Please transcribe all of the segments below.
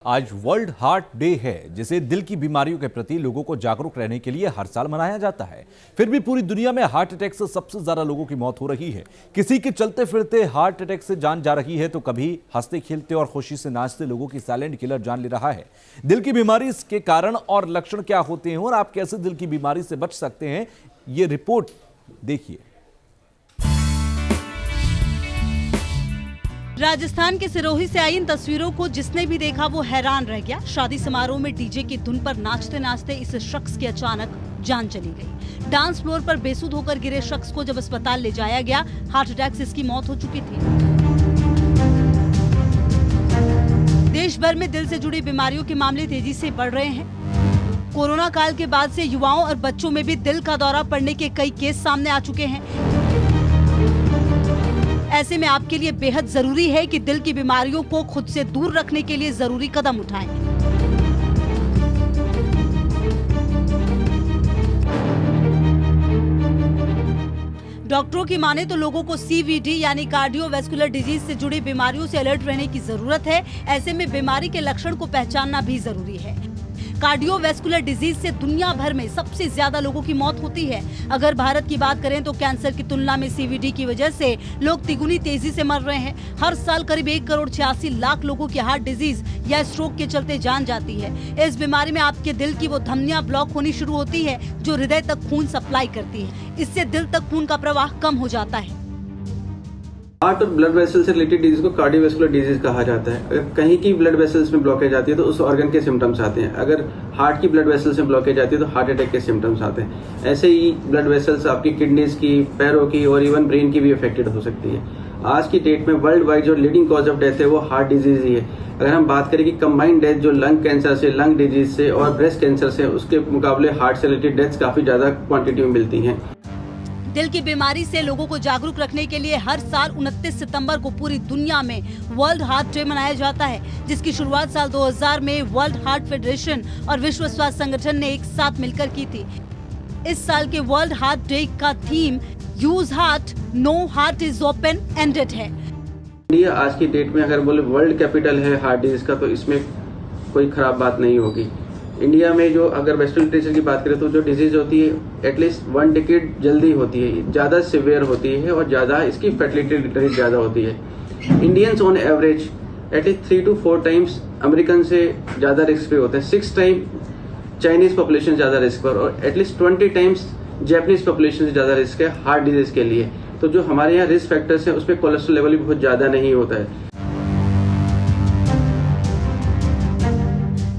आज world heart day है, जिसे दिल की बीमारियों के प्रति लोगों को जागरूक रहने के लिए हर साल मनाया जाता है। फिर भी पूरी दुनिया में हार्ट अटैक से सबसे ज्यादा लोगों की मौत हो रही है। किसी के चलते फिरते हार्ट अटैक से जान जा रही है, तो कभी हंसते खेलते और खुशी से नाचते लोगों की साइलेंट किलर जान ले रहा है। दिल की बीमारी के कारण और लक्षण क्या होते हैं और आप कैसे दिल की बीमारी से बच सकते हैं, ये रिपोर्ट देखिए। राजस्थान के सिरोही से आई इन तस्वीरों को जिसने भी देखा वो हैरान रह गया। शादी समारोह में डीजे की धुन पर नाचते नाचते इस शख्स की अचानक जान चली गई। डांस फ्लोर पर बेसुध होकर गिरे शख्स को जब अस्पताल ले जाया गया, हार्ट अटैक से इसकी मौत हो चुकी थी। देश भर में दिल से जुड़ी बीमारियों के मामले तेजी से बढ़ रहे हैं। कोरोना काल के बाद से युवाओं और बच्चों में भी दिल का दौरा पड़ने के कई केस सामने आ चुके हैं। ऐसे में आपके लिए बेहद जरूरी है कि दिल की बीमारियों को खुद से दूर रखने के लिए जरूरी कदम उठाएं। डॉक्टरों की माने तो लोगों को CVD यानी कार्डियोवैस्कुलर डिजीज से जुड़ी बीमारियों से अलर्ट रहने की जरूरत है। ऐसे में बीमारी के लक्षण को पहचानना भी जरूरी है। कार्डियोवैस्कुलर डिजीज से दुनिया भर में सबसे ज्यादा लोगों की मौत होती है। अगर भारत की बात करें तो कैंसर की तुलना में CVD की वजह से लोग तिगुनी तेजी से मर रहे हैं। हर साल करीब 1,86,00,000 लोगों की हार्ट डिजीज या स्ट्रोक के चलते जान जाती है। इस बीमारी में आपके दिल की वो धमनियां ब्लॉक होनी शुरू होती है जो हृदय तक खून सप्लाई करती है। इससे दिल तक खून का प्रवाह कम हो जाता है। हार्ट और ब्लड वेसल से रिलेटेड डिजीज को कार्डियोवैस्कुलर डिजीज कहा जाता है। अगर कहीं की ब्लड वेसल्स में ब्लॉकेज आती है तो उस ऑर्गन के सिम्टम्स आते हैं। अगर हार्ट की ब्लड वेसल्स में ब्लॉकेज आती है तो हार्ट अटैक के सिम्टम्स आते हैं। ऐसे ही ब्लड वेसल्स आपकी किडनीज की, पैरों की और इवन ब्रेन की भी अफेक्टेड हो सकती है। आज की डेट में वर्ल्ड वाइड जो लीडिंग कॉज ऑफ डेथ है वो हार्ट डिजीज ही है। अगर हम बात करें कि कंबाइंड डेथ जो लंग कैंसर से, लंग डिजीज से और ब्रेस्ट कैंसर से, उसके मुकाबले हार्ट से रिलेटेड डेथ्स काफी ज्यादा क्वांटिटी में मिलती हैं। दिल की बीमारी से लोगों को जागरूक रखने के लिए हर साल 29 सितंबर को पूरी दुनिया में वर्ल्ड हार्ट डे मनाया जाता है, जिसकी शुरुआत साल 2000 में वर्ल्ड हार्ट फेडरेशन और विश्व स्वास्थ्य संगठन ने एक साथ मिलकर की थी। इस साल के वर्ल्ड हार्ट डे का theme use heart, know heart is open ended है। इंडिया आज की डेट में अगर बोले वर्ल्ड कैपिटल है हार्ट डिजीज का, तो इसमें कोई खराब बात नहीं होगी। इंडिया में जो अगर वेस्टर्न लिटरेचर की बात करें तो जो डिजीज होती है एटलीस्ट 1 डिकेड जल्दी होती है, ज्यादा सिवियर होती है और ज्यादा इसकी फर्टिलिटी रेट ज्यादा होती है। Indians on average at least 3 to 4 times American से ज्यादा रिस्क पे होते हैं, 6 टाइम चाइनीज पॉपुलेशन ज्यादा रिस्क पर और एटलीस्ट 20 टाइम्स जैपनीज पॉपुलेशन से ज्यादा रिस्क है हार्ट डिजीज के लिए। तो जो हमारे यहाँ रिस्क फैक्टर्स हैं उसमें कोलेस्ट्रॉल लेवल भी बहुत ज्यादा नहीं होता है।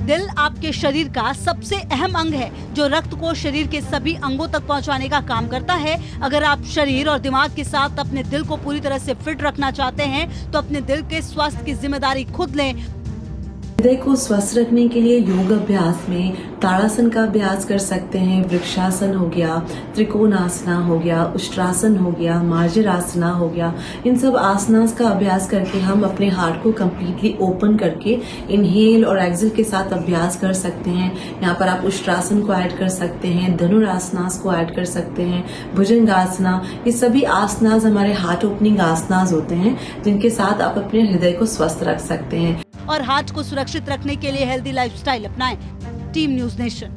दिल आपके शरीर का सबसे अहम अंग है जो रक्त को शरीर के सभी अंगों तक पहुंचाने का काम करता है। अगर आप शरीर और दिमाग के साथ अपने दिल को पूरी तरह से फिट रखना चाहते हैं तो अपने दिल के स्वास्थ्य की जिम्मेदारी खुद लें। हृदय को स्वस्थ रखने के लिए योग अभ्यास में ताड़ासन का अभ्यास कर सकते हैं, वृक्षासन हो गया, त्रिकोणासना हो गया, उष्ट्रासन हो गया, मार्जरासना हो गया। इन सब आसनास का अभ्यास करके हम अपने हार्ट को कम्प्लीटली ओपन करके इनहेल और एक्सेल के साथ अभ्यास कर सकते हैं। यहाँ पर आप उष्ट्रासन को ऐड कर सकते हैं, धनुरासनास को ऐड कर सकते हैं, भुजंगासना। ये सभी आसनास हमारे हार्ट ओपनिंग आसनास होते हैं जिनके साथ आप अपने हृदय को स्वस्थ रख सकते हैं। और हार्ट को सुरक्षित रखने के लिए हेल्दी लाइफस्टाइल अपनाएं। Team news nation.